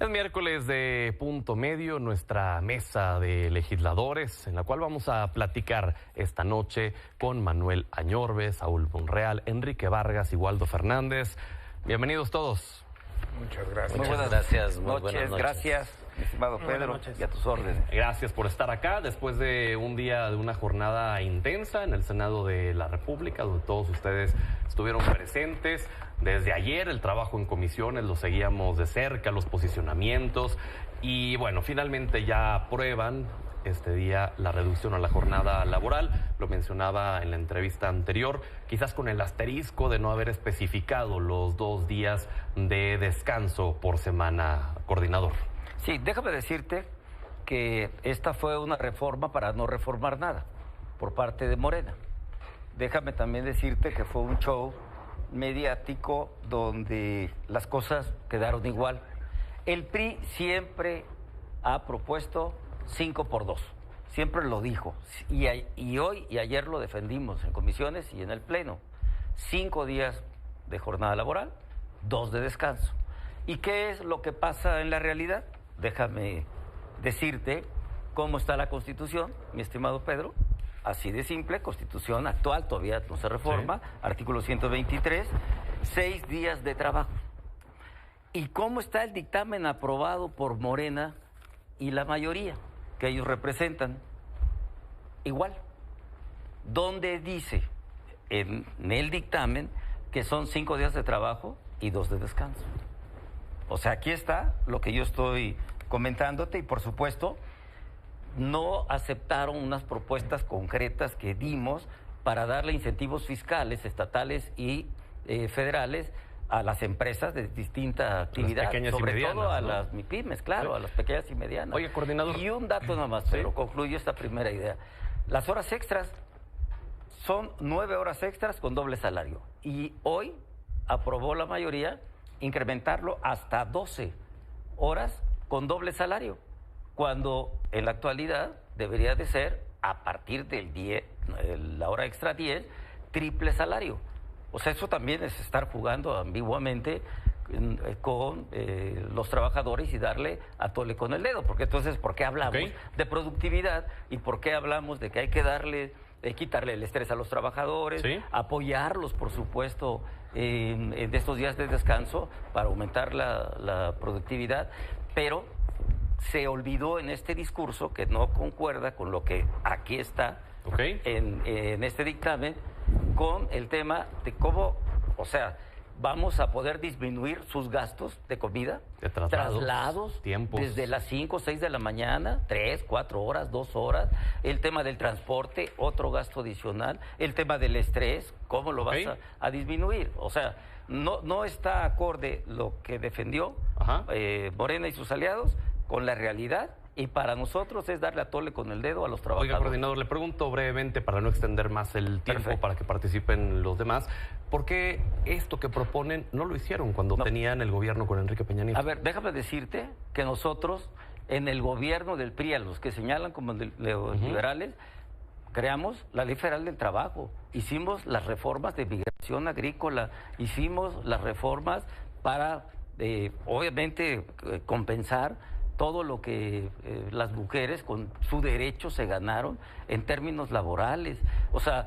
Es miércoles de Punto Medio, nuestra mesa de legisladores, en la cual vamos a platicar esta noche con Manuel Añorbe, Saúl Monreal, Enrique Vargas y Waldo Fernández. Bienvenidos todos. Muchas gracias. Muy buenas gracias. Muy buenas noches. Gracias, mi estimado Pedro, y a tus órdenes. Gracias por estar acá después de un día de una jornada intensa en el Senado de la República, donde todos ustedes estuvieron presentes. Desde ayer el trabajo en comisiones lo seguíamos de cerca, los posicionamientos y bueno, finalmente ya aprueban este día la reducción a la jornada laboral. Lo mencionaba en la entrevista anterior, quizás con el asterisco de no haber especificado los 2 días de descanso por semana, coordinador. Sí, déjame decirte que esta fue una reforma para no reformar nada por parte de Morena. Déjame también decirte que fue un show mediático donde las cosas quedaron igual. El PRI siempre ha propuesto 5x2, siempre lo dijo, y hoy y ayer lo defendimos en comisiones y en el Pleno. 5 días de jornada laboral, 2 de descanso. ¿Y qué es lo que pasa en la realidad? Déjame decirte cómo está la Constitución, mi estimado Pedro. Así de simple, Constitución actual, todavía no se reforma, sí. Artículo 123, 6 días de trabajo. ¿Y cómo está el dictamen aprobado por Morena y la mayoría que ellos representan? Igual. Donde dice en el dictamen que son 5 días de trabajo y 2 de descanso. O sea, aquí está lo que yo estoy comentándote y por supuesto no aceptaron unas propuestas concretas que dimos para darle incentivos fiscales, estatales y federales a las empresas de distinta actividad, sobre medianas, todo a las MIPYMES, claro, sí. A las pequeñas y medianas. Oye, coordinador. Y un dato nada más, pero concluyo esta primera idea. Las horas extras son 9 horas extras con doble salario. Y hoy aprobó la mayoría incrementarlo hasta 12 horas con doble salario, cuando en la actualidad debería de ser a partir del 10, la hora extra 10, triple salario. O sea, eso también es estar jugando ambiguamente con los trabajadores y darle a tole con el dedo, porque entonces, ¿por qué hablamos de productividad y por qué hablamos de que hay que darle, quitarle el estrés a los trabajadores, ¿sí? Apoyarlos, por supuesto, en estos días de descanso para aumentar la productividad, pero se olvidó en este discurso, que no concuerda con lo que aquí está en este dictamen, con el tema de cómo, o sea, vamos a poder disminuir sus gastos de comida, de traslados, tiempos, desde las 5 o 6 de la mañana, 3, 4 horas, 2 horas, el tema del transporte, otro gasto adicional, el tema del estrés, cómo lo vas a disminuir. O sea, no está acorde lo que defendió Morena y sus aliados con la realidad, y para nosotros es darle a tole con el dedo a los trabajadores. Oiga, coordinador, le pregunto brevemente para no extender más el tiempo, para que participen los demás, ¿por qué esto que proponen no lo hicieron cuando tenían el gobierno con Enrique Peña Nieto? A ver, déjame decirte que nosotros, en el gobierno del PRI, a los que señalan como liberales, creamos la Ley Federal del Trabajo, hicimos las reformas de migración agrícola, hicimos las reformas para, obviamente, compensar todo lo que las mujeres con su derecho se ganaron en términos laborales. O sea,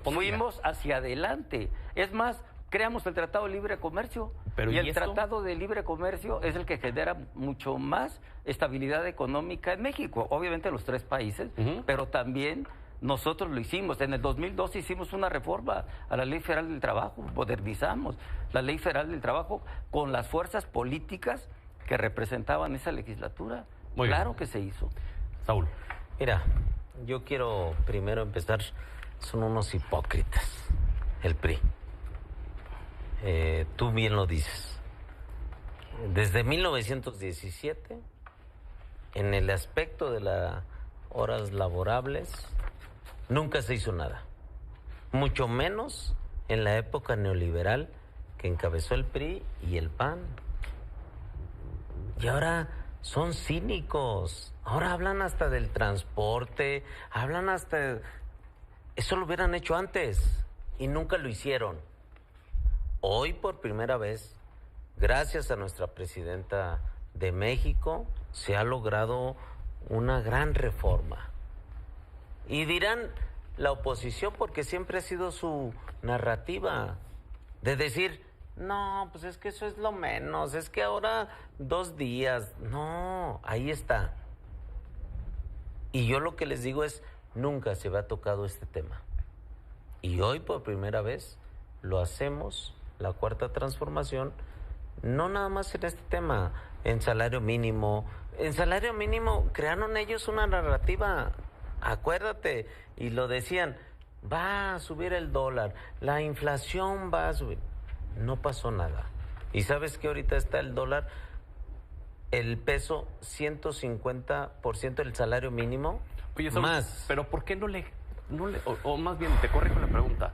fuimos hacia adelante. Es más, creamos el Tratado de Libre Comercio. Y el Tratado de Libre Comercio es el que genera mucho más estabilidad económica en México. Obviamente los 3 países, pero también nosotros lo hicimos. En el 2012 hicimos una reforma a la Ley Federal del Trabajo, modernizamos la Ley Federal del Trabajo con las fuerzas políticas que representaban esa legislatura. Claro que se hizo. Saúl. Mira, yo quiero primero empezar, son unos hipócritas, el PRI. Tú bien lo dices. Desde 1917, en el aspecto de las horas laborables, nunca se hizo nada. Mucho menos en la época neoliberal que encabezó el PRI y el PAN. Y ahora son cínicos. Ahora hablan hasta del transporte, hablan hasta... Eso lo hubieran hecho antes y nunca lo hicieron. Hoy por primera vez gracias a nuestra presidenta de México, se ha logrado una gran reforma. Y dirán la oposición, porque siempre ha sido su narrativa, de decir, no, pues es que eso es lo menos, es que ahora 2 días. No, ahí está. Y yo lo que les digo es, nunca se había tocado este tema. Y hoy por primera vez lo hacemos, la cuarta transformación, no nada más en este tema, en salario mínimo. En salario mínimo crearon ellos una narrativa, acuérdate, y lo decían, va a subir el dólar, la inflación va a subir. No pasó nada. ¿Y sabes que ahorita está el dólar, el peso, 150% del salario mínimo? Oye, más? Pero ¿por qué no le o más bien, te corrijo la pregunta,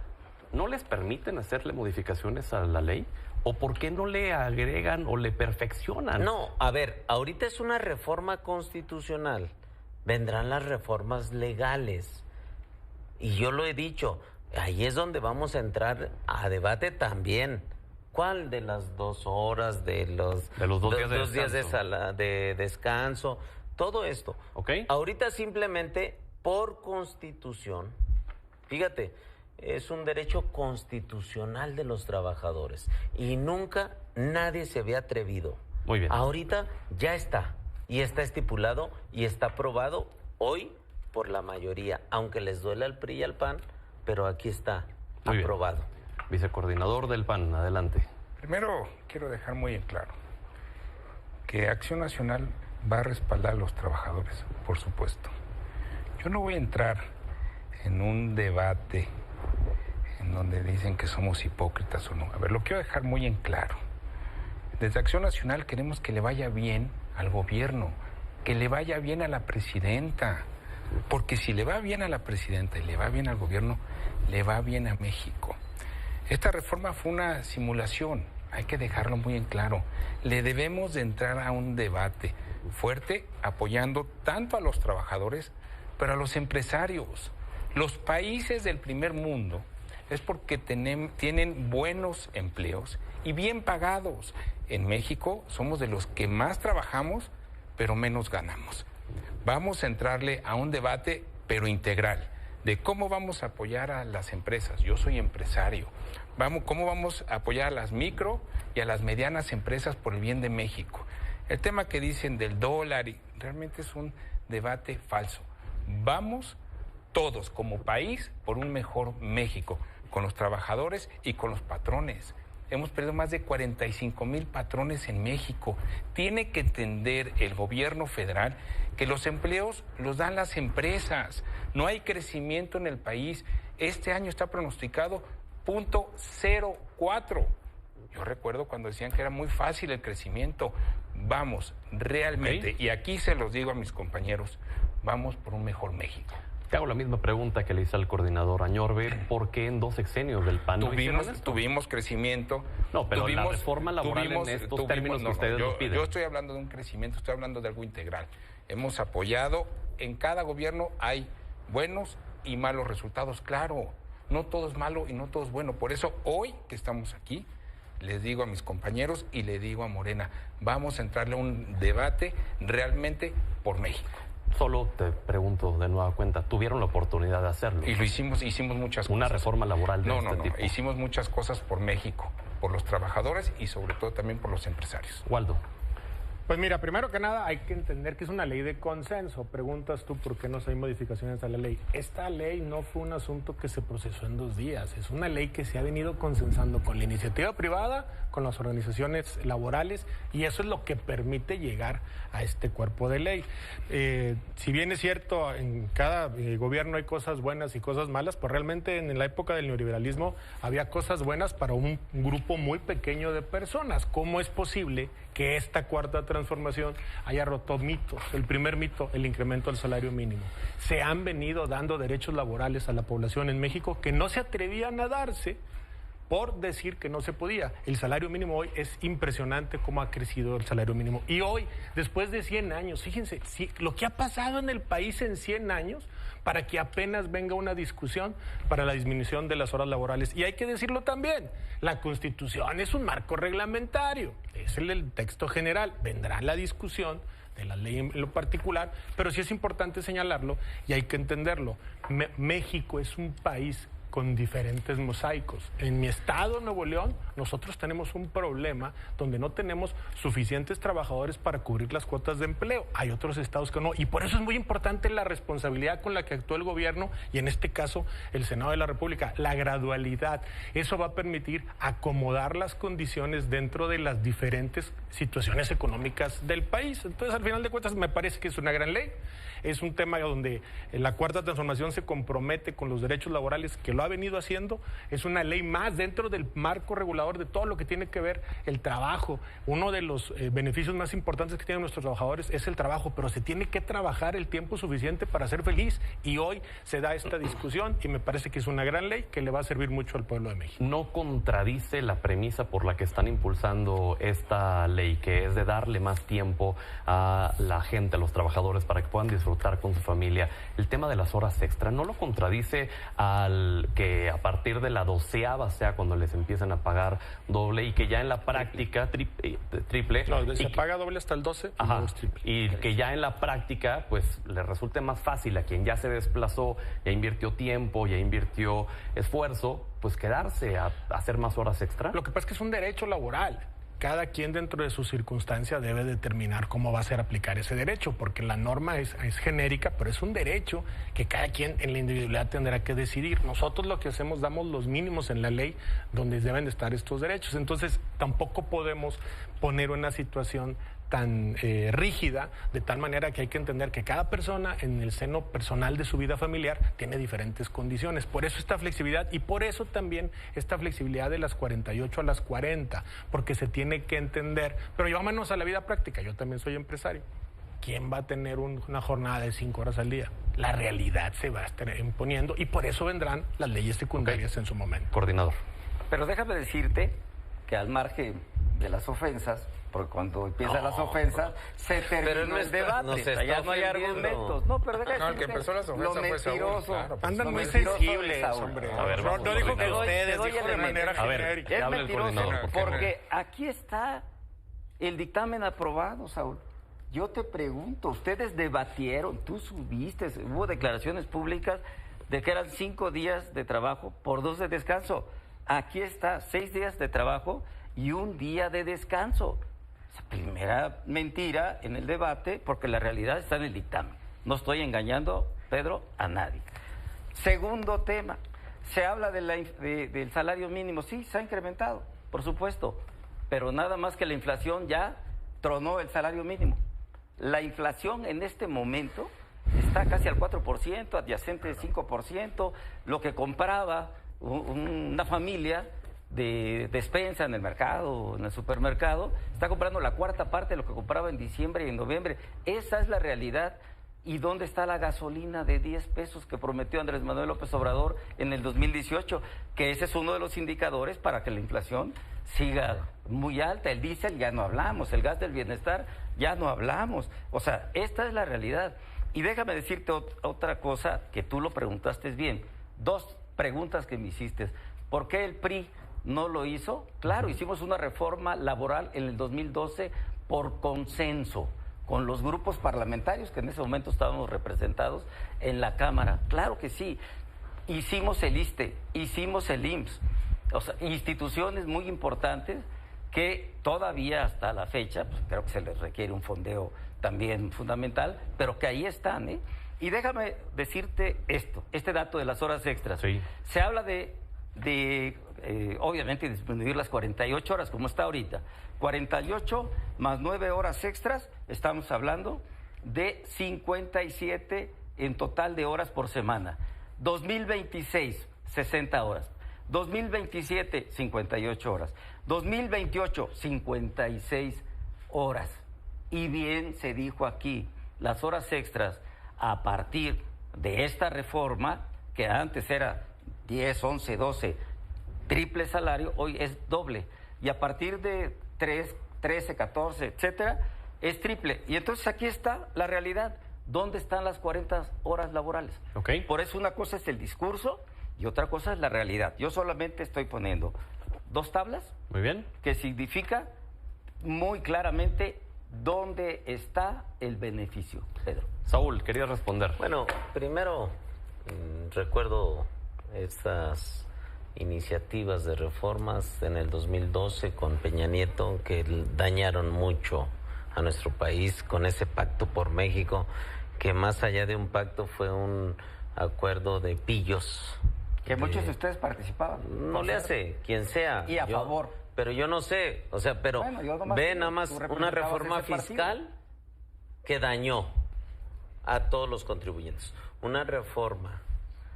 ¿no les permiten hacerle modificaciones a la ley? ¿O por qué no le agregan o le perfeccionan? No, a ver, ahorita es una reforma constitucional. Vendrán las reformas legales. Y yo lo he dicho, ahí es donde vamos a entrar a debate también. ¿Cuál de las 2 horas, de los 2 días de dos días descanso? de descanso? Todo esto. ¿Ok? Ahorita simplemente por constitución, fíjate, es un derecho constitucional de los trabajadores y nunca nadie se había atrevido. Muy bien. Ahorita ya está y está estipulado y está aprobado hoy por la mayoría, aunque les duele al PRI y al PAN, pero aquí está Muy bien. aprobado. Vicecoordinador del PAN, adelante. Primero, quiero dejar muy en claro que Acción Nacional va a respaldar a los trabajadores, por supuesto. Yo no voy a entrar en un debate en donde dicen que somos hipócritas o no. A ver, lo quiero dejar muy en claro. Desde Acción Nacional queremos que le vaya bien al gobierno, que le vaya bien a la presidenta, porque si le va bien a la presidenta y le va bien al gobierno, le va bien a México. Esta reforma fue una simulación, hay que dejarlo muy en claro. Le debemos de entrar a un debate fuerte, apoyando tanto a los trabajadores, pero a los empresarios. Los países del primer mundo es porque tienen buenos empleos y bien pagados. En México somos de los que más trabajamos, pero menos ganamos. Vamos a entrarle a un debate, pero integral, de cómo vamos a apoyar a las empresas. Yo soy empresario. ¿Cómo vamos a apoyar a las micro y a las medianas empresas por el bien de México? El tema que dicen del dólar realmente es un debate falso. Vamos todos como país por un mejor México, con los trabajadores y con los patrones. Hemos perdido más de 45,000 patrones en México. Tiene que entender el gobierno federal que los empleos los dan las empresas. No hay crecimiento en el país. Este año está pronosticado 0.04. Yo recuerdo cuando decían que era muy fácil el crecimiento. Vamos, realmente, y aquí se los digo a mis compañeros, vamos por un mejor México. Te hago la misma pregunta que le hice al coordinador Añorbe. ¿Por qué en 2 sexenios del PAN no hicieron esto? Tuvimos crecimiento. No, pero la reforma laboral en estos términos que ustedes nos piden. Yo estoy hablando de un crecimiento, estoy hablando de algo integral. Hemos apoyado, en cada gobierno hay buenos y malos resultados, claro. No todo es malo y no todo es bueno. Por eso hoy que estamos aquí, les digo a mis compañeros y le digo a Morena, vamos a entrarle a un debate realmente por México. Solo te pregunto de nueva cuenta, ¿tuvieron la oportunidad de hacerlo? Y lo hicimos muchas cosas. Una reforma laboral de este tipo. Hicimos muchas cosas por México, por los trabajadores y sobre todo también por los empresarios. Waldo. Pues mira, primero que nada hay que entender que es una ley de consenso. Preguntas tú por qué no hay modificaciones a la ley. Esta ley no fue un asunto que se procesó en 2 días. Es una ley que se ha venido consensando con la iniciativa privada, con las organizaciones laborales, y eso es lo que permite llegar a este cuerpo de ley. Si bien es cierto, en cada gobierno hay cosas buenas y cosas malas, pues realmente en la época del neoliberalismo había cosas buenas para un grupo muy pequeño de personas. ¿Cómo es posible que esta cuarta transformación haya roto mitos? El primer mito, el incremento del salario mínimo. Se han venido dando derechos laborales a la población en México que no se atrevían a darse por decir que no se podía. El salario mínimo hoy es impresionante cómo ha crecido el salario mínimo. Y hoy, después de 100 años, fíjense, lo que ha pasado en el país en 100 años para que apenas venga una discusión para la disminución de las horas laborales. Y hay que decirlo también, la Constitución es un marco reglamentario, es el texto general, vendrá la discusión de la ley en lo particular, pero sí es importante señalarlo y hay que entenderlo. México es un país con diferentes mosaicos. En mi estado, Nuevo León, nosotros tenemos un problema donde no tenemos suficientes trabajadores para cubrir las cuotas de empleo. Hay otros estados que no, y por eso es muy importante la responsabilidad con la que actuó el gobierno y en este caso el Senado de la República, la gradualidad. Eso va a permitir acomodar las condiciones dentro de las diferentes situaciones económicas del país. Entonces, al final de cuentas, me parece que es una gran ley. Es un tema donde la Cuarta Transformación se compromete con los derechos laborales, que lo ha venido haciendo. Es una ley más dentro del marco regulador de todo lo que tiene que ver el trabajo. Uno de los beneficios más importantes que tienen nuestros trabajadores es el trabajo, pero se tiene que trabajar el tiempo suficiente para ser feliz. Y hoy se da esta discusión y me parece que es una gran ley que le va a servir mucho al pueblo de México. ¿No contradice la premisa por la que están impulsando esta ley, que es de darle más tiempo a la gente, a los trabajadores, para que puedan disfrutar con su familia? El tema de las horas extra, ¿no lo contradice al que a partir de la 12ª sea cuando les empiezan a pagar doble y que ya en la práctica triple? No, se paga doble hasta el 12 y luego es triple. Y que ya en la práctica pues le resulte más fácil a quien ya se desplazó, ya invirtió tiempo, ya invirtió esfuerzo, pues quedarse a hacer más horas extra. Lo que pasa es que es un derecho laboral. Cada quien dentro de su circunstancia debe determinar cómo va a ser aplicar ese derecho, porque la norma es genérica, pero es un derecho que cada quien en la individualidad tendrá que decidir. Nosotros lo que hacemos, damos los mínimos en la ley donde deben de estar estos derechos. Entonces, tampoco podemos poner una situación tan rígida, de tal manera que hay que entender que cada persona en el seno personal de su vida familiar tiene diferentes condiciones. Por eso esta flexibilidad y por eso también esta flexibilidad de las 48 a las 40, porque se tiene que entender, pero vámonos a la vida práctica, yo también soy empresario. ¿Quién va a tener una jornada de 5 horas al día? La realidad se va a estar imponiendo y por eso vendrán las leyes secundarias en su momento. Coordinador. Pero déjame decirte que al margen de las ofensas, porque cuando empiezan las ofensas, se terminó el debate. Ya no hay argumentos. No, pero déjame el que empezó las ofensas lo fue Saúl, mentiroso. claro, pues, Andan lo muy mentiroso de sensibles, Saúl. hombre. A ver, vamos, no dijo que coordinador. ustedes, Te doy dijo de elementos. manera A ver, genérica. Es hable el mentiroso coordinador. porque aquí está el dictamen aprobado, Saúl. Yo te pregunto, ustedes debatieron, tú subiste, hubo declaraciones públicas de que eran 5 días de trabajo por 2 de descanso. Aquí está, 6 días de trabajo y 1 día de descanso. Esa primera mentira en el debate, porque la realidad está en el dictamen. No estoy engañando, Pedro, a nadie. Segundo tema, se habla del salario mínimo. Sí, se ha incrementado, por supuesto, pero nada más que la inflación ya tronó el salario mínimo. La inflación en este momento está casi al 4%, adyacente del 5%, lo que compraba una familia de despensa en el mercado, en el supermercado, está comprando la 4ª parte de lo que compraba en diciembre y en noviembre. Esa es la realidad. ¿Y dónde está la gasolina de 10 pesos que prometió Andrés Manuel López Obrador en el 2018? Que ese es uno de los indicadores para que la inflación siga muy alta. El diésel ya no hablamos, el gas del bienestar ya no hablamos. O sea, esta es la realidad. Y déjame decirte otra cosa que tú lo preguntaste bien. 2 preguntas que me hiciste. ¿Por qué el PRI no lo hizo? Claro, hicimos una reforma laboral en el 2012 por consenso con los grupos parlamentarios que en ese momento estábamos representados en la Cámara. Claro que sí. Hicimos el ISSSTE, hicimos el IMSS, o sea, instituciones muy importantes que todavía hasta la fecha, pues, creo que se les requiere un fondeo también fundamental, pero que ahí están, ¿eh? Y déjame decirte este dato de las horas extras. Sí. Se habla de obviamente disminuir las 48 horas como está ahorita. 48 más 9 horas extras, estamos hablando de 57 en total de horas por semana. 2026, 60 horas. 2027, 58 horas. 2028, 56 horas. Y bien se dijo aquí, las horas extras a partir de esta reforma, que antes era 10, 11, 12, triple salario, hoy es doble. Y a partir de 13, 14, etcétera, es triple. Y entonces aquí está la realidad. ¿Dónde están las 40 horas laborales? Okay. Por eso una cosa es el discurso y otra cosa es la realidad. Yo solamente estoy poniendo 2 tablas. Muy bien. Que significa muy claramente dónde está el beneficio, Pedro. Saúl, quería responder. Bueno, primero recuerdo estas iniciativas de reformas en el 2012 con Peña Nieto que dañaron mucho a nuestro país con ese pacto por México, que más allá de un pacto fue un acuerdo de pillos. Que muchos de ustedes participaban. No le hace, quien sea. Y a favor. Pero yo no sé, o sea, pero bueno, ve nada más una reforma fiscal que dañó a todos los contribuyentes. Una reforma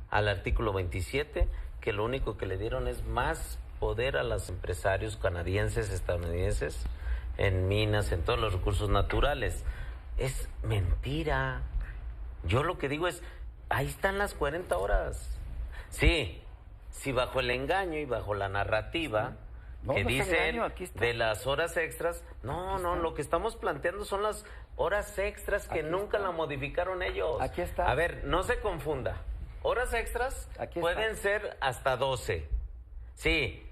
al artículo 27 que lo único que le dieron es más poder a los empresarios canadienses, estadounidenses, en minas, en todos los recursos naturales. Es mentira. Yo lo que digo es, ahí están las 40 horas. Sí, si bajo el engaño y bajo la narrativa que dicen de las horas extras, no, lo que estamos planteando son las horas extras que nunca la modificaron ellos. Aquí está. A ver, no se confunda. Horas extras pueden ser hasta 12. Sí,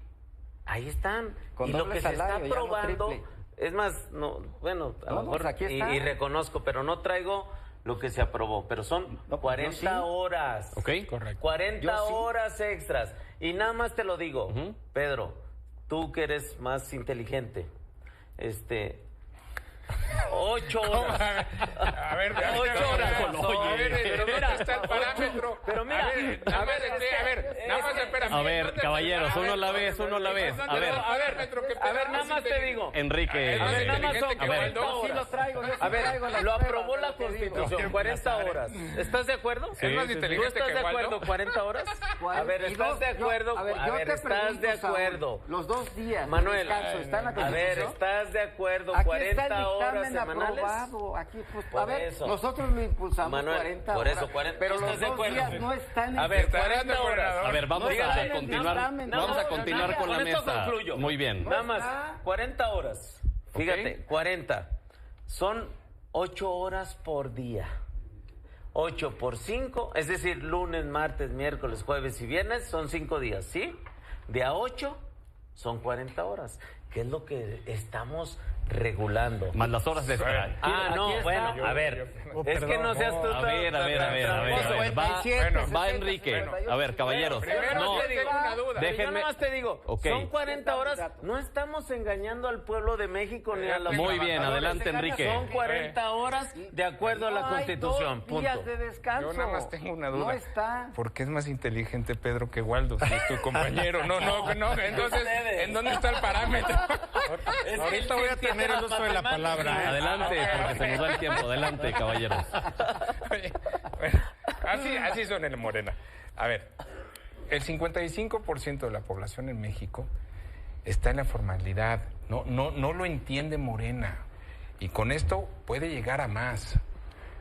ahí están. Con y lo que salario, se está probando, es más, no, bueno, a lo mejor aquí está. y reconozco, pero no traigo lo que se aprobó, pero son 40 horas. Ok, correcto. 40 horas extras. Y nada más te lo digo, Pedro, tú que eres más inteligente, 8 horas. A ver, 8 horas. Pero mira, está el parámetro. Pero mira, nada más espera. A ver, caballeros, uno a la vez. A ver, nada más te digo. Enrique. A ver, nada más son A ver. 40 horas. A ver, lo aprobó la Constitución, 40 horas. ¿Estás de acuerdo? Es más ¿Tú inteligente estás que de Waldo. acuerdo 40 horas? A ver, ¿estás de acuerdo? A ver, ¿estás de acuerdo? Los 2 días Manuel, de descanso están en la a ver, Constitución. ¿estás de acuerdo? Aquí 40 está el horas dictamen semanales. aprobado. Aquí, pues, Por a ver, eso. nosotros lo impulsamos Manuel, 40 por horas. eso, 40, pero ¿estás los de 2 acuerdo? días no están en A ver, el 40 horas. A ver, vamos a continuar con la Con esto mesa. concluyo. Muy bien. Nada más, 40 horas. Fíjate, Ok. 40. Son 8 horas por día. 8 por 5, es decir, lunes, martes, miércoles, jueves y viernes, son 5 días, ¿sí? De a 8 son 40 horas, que es lo que estamos regulando. Más las horas de espera. No, bueno, a ver, es que no seas tú A ver. Va Enrique. A ver, caballeros. Primero No, te tengo una duda. Yo déjenme. nada más te digo, Ok. son 40 horas, no estamos engañando al pueblo de México ni a los Muy bien, trabajadores. adelante, Enrique. Son 40 horas de acuerdo a la Constitución, Hay 2 días punto. de descanso. Yo nada más tengo una duda. No está. ¿Por qué es más inteligente Pedro que Waldo? Si es tu compañero. No. Entonces, ¿en dónde está el parámetro? Ahorita voy a tener el uso de la palabra. Adelante, porque se nos da el tiempo. Adelante, caballeros. Oye, bueno, así son en Morena. A ver, el 55% de la población en México está en la formalidad. No lo entiende Morena. Y con esto puede llegar a más.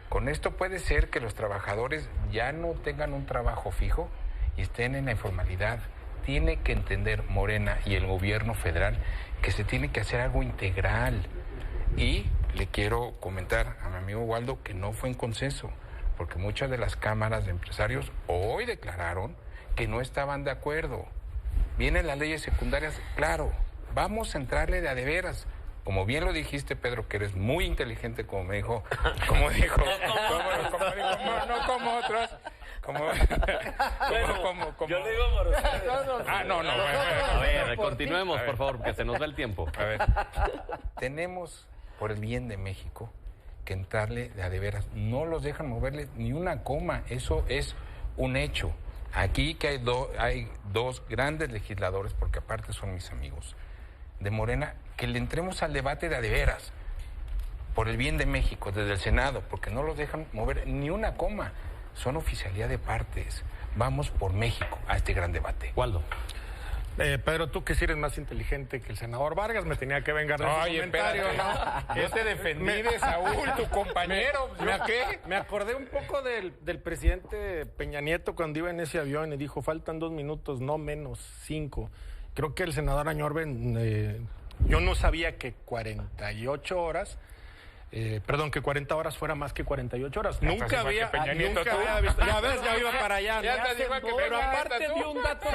Con esto puede ser que los trabajadores ya no tengan un trabajo fijo y estén en la informalidad. Tiene que entender Morena y el gobierno federal que se tiene que hacer algo integral. Y le quiero comentar a mi amigo Waldo que no fue en consenso, porque muchas de las cámaras de empresarios hoy declararon que no estaban de acuerdo. Vienen las leyes secundarias, claro, vamos a entrarle de a de veras. Como bien lo dijiste, Pedro, que eres muy inteligente, como dijo, no como otros. Yo lo digo por ustedes. No. A ver, continuemos, por favor, porque se nos va el tiempo. A ver, tenemos, por el bien de México, que entrarle de a de veras. No los dejan moverle ni una coma. Eso es un hecho. Aquí que hay 2 grandes legisladores, porque aparte son mis amigos, de Morena, que le entremos al debate de a de veras. Por el bien de México, desde el Senado, porque no los dejan mover ni una coma. Son oficialidad de partes. Vamos por México a este gran debate. Waldo. Pedro, tú que sí eres más inteligente que el senador Vargas, me tenía que vengar de ese comentario. espérate. Yo te defendí de Saúl, tu compañero. Me acordé un poco del presidente Peña Nieto cuando iba en ese avión y dijo, faltan 2 minutos, no menos, 5. creo que el senador Añorbe, yo no sabía que 48 horas... que 40 horas fuera más que 48 horas. Nunca había visto. Ya ves, ya iba para allá. Pero aparte de un dato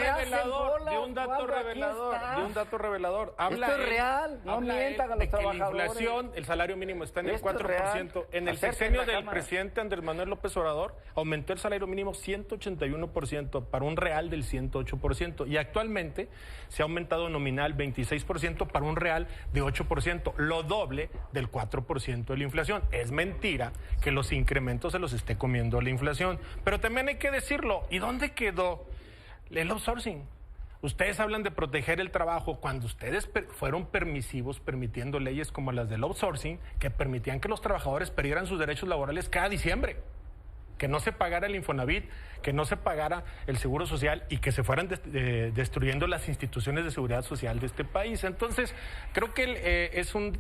revelador. Esto es real, no mientan a los trabajadores. La inflación, el salario mínimo está en el 4%. En el sexenio del presidente Andrés Manuel López Obrador, aumentó el salario mínimo 181% para un real del 108%. Y actualmente se ha aumentado nominal 26% para un real de 8%, lo doble del 4% de la inflación. Es mentira que los incrementos se los esté comiendo la inflación, pero también hay que decirlo. ¿Y dónde quedó el outsourcing? Ustedes hablan de proteger el trabajo cuando ustedes fueron permisivos permitiendo leyes como las del outsourcing que permitían que los trabajadores perdieran sus derechos laborales cada diciembre, que no se pagara el Infonavit, que no se pagara el Seguro Social y que se fueran destruyendo las instituciones de seguridad social de este país. Entonces, creo que es un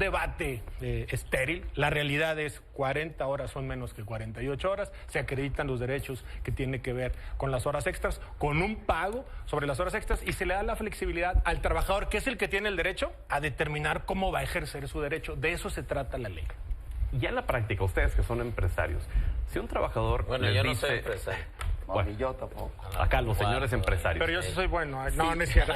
debate estéril. La realidad es 40 horas son menos que 48 horas. Se acreditan los derechos que tienen que ver con las horas extras, con un pago sobre las horas extras y se le da la flexibilidad al trabajador, que es el que tiene el derecho a determinar cómo va a ejercer su derecho. De eso se trata la ley. Ya en la práctica, ustedes que son empresarios, si un trabajador Bueno, les yo no dice... soy empresario. Bueno, Ni yo tampoco. acá los señores empresarios. Pero yo sí soy bueno. No es cierto.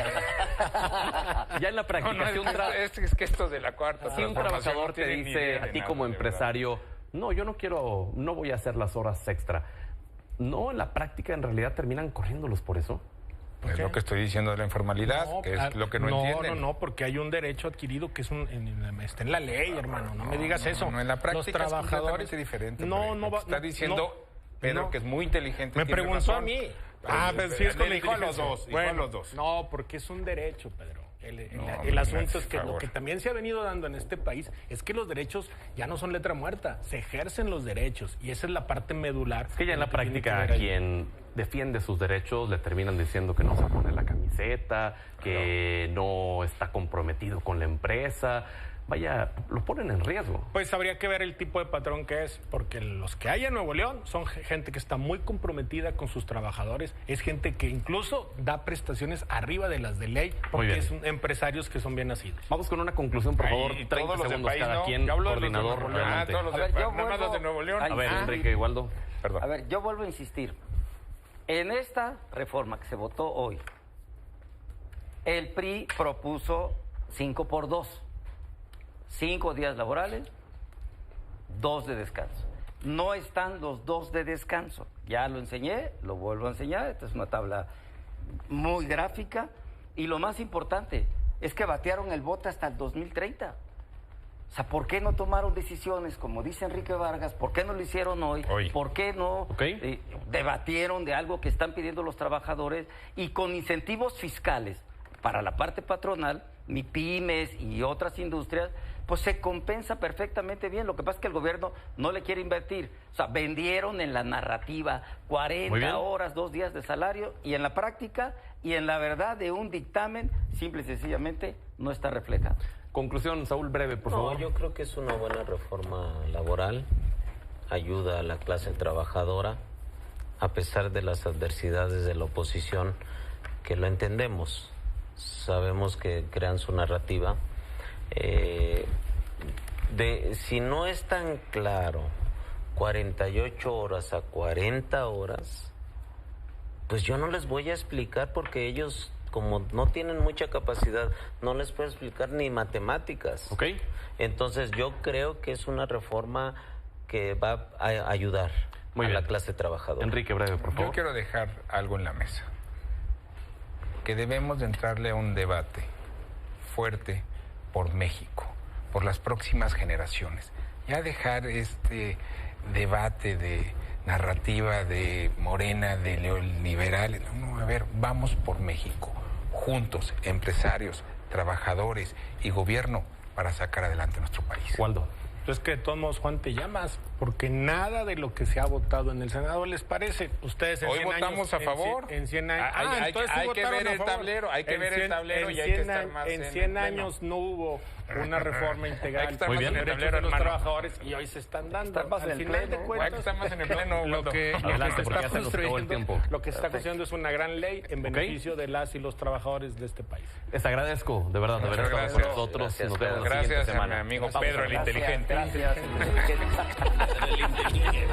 Ya en la práctica, es que esto de la cuarta si un trabajador te dice a ti como empresario, no, yo no voy a hacer las horas extra. No, en la práctica en realidad terminan corriéndolos por eso. Es lo que estoy diciendo de la informalidad, que es lo que no entienden. No, porque hay un derecho adquirido que está en la ley, hermano. No me digas eso. No, en la práctica los trabajadores es diferente. No va. Está diciendo Pedro que es muy inteligente. Me tiene preguntó razón. a mí. Pues sí es con le dijo a los dos. Bueno, no, porque es un derecho, Pedro. El asunto es que lo que también se ha venido dando en este país es que los derechos ya no son letra muerta, se ejercen los derechos y esa es la parte medular. Es que ya en la práctica quien defiende sus derechos le terminan diciendo que no se pone la camiseta, que no está comprometido con la empresa. Vaya, lo ponen en riesgo. Pues habría que ver el tipo de patrón que es, porque los que hay en Nuevo León son gente que está muy comprometida con sus trabajadores, es gente que incluso da prestaciones arriba de las de ley, porque son empresarios que son bien nacidos. Vamos con una conclusión, por favor, 30 segundos cada quien, coordinador. Los de Nuevo León. A ver, Enrique, Waldo. Perdón. A ver, yo vuelvo a insistir. En esta reforma que se votó hoy, el PRI propuso 5x2. 5 días laborales, 2 de descanso. No están los 2 de descanso. Ya lo enseñé, lo vuelvo a enseñar. Esta es una tabla muy gráfica. Y lo más importante es que batearon el bote hasta el 2030. O sea, ¿por qué no tomaron decisiones, como dice Enrique Vargas? ¿Por qué no lo hicieron hoy? ¿Por qué no debatieron de algo que están pidiendo los trabajadores? Y con incentivos fiscales para la parte patronal, MIPYMES y otras industrias, pues se compensa perfectamente bien. Lo que pasa es que el gobierno no le quiere invertir. O sea, vendieron en la narrativa 40 horas, 2 días de salario, y en la práctica y en la verdad de un dictamen, simple y sencillamente no está reflejado. Conclusión, Saúl, breve, por favor. Yo creo que es una buena reforma laboral, ayuda a la clase trabajadora, a pesar de las adversidades de la oposición, que lo entendemos. Sabemos que crean su narrativa. Si no es tan claro 48 horas a 40 horas, pues yo no les voy a explicar, porque ellos, como no tienen mucha capacidad, no les puedo explicar ni matemáticas. Entonces yo creo que es una reforma que va a ayudar a la clase trabajadora. Enrique, breve, por favor. Yo quiero dejar algo en la mesa. Que debemos de entrarle a un debate fuerte por México, por las próximas generaciones. Ya dejar este debate de narrativa de Morena, de neoliberales. No, a ver, vamos por México, juntos, empresarios, trabajadores y gobierno, para sacar adelante nuestro país. Waldo. Entonces, que de todos modos, Juan, te llamas, porque nada de lo que se ha votado en el Senado les parece. Ustedes en Hoy 100 votamos años, a favor. En 100 años. Hay que ver el tablero, hay que ver el tablero y hay que estar más en 100 años no hubo una reforma integral. Hay que estar de más en el derechos tablero, de los hermano. trabajadores y hoy se están dando. Estar más en Al el final de pleno. Hay que cuentas, estar más en el pleno, lo Waldo. que Adelante, se porque está ya se nos acabó el construyendo, tiempo. lo que se está construyendo es una gran ley en beneficio de las y los trabajadores de este país. Les agradezco, de verdad, de haber Muchas estado con gracias. nosotros. Gracias, Nos vemos la Gracias siguiente a mi semana. amigo Vamos Pedro, a el hablar. inteligente. Gracias. El inteligente.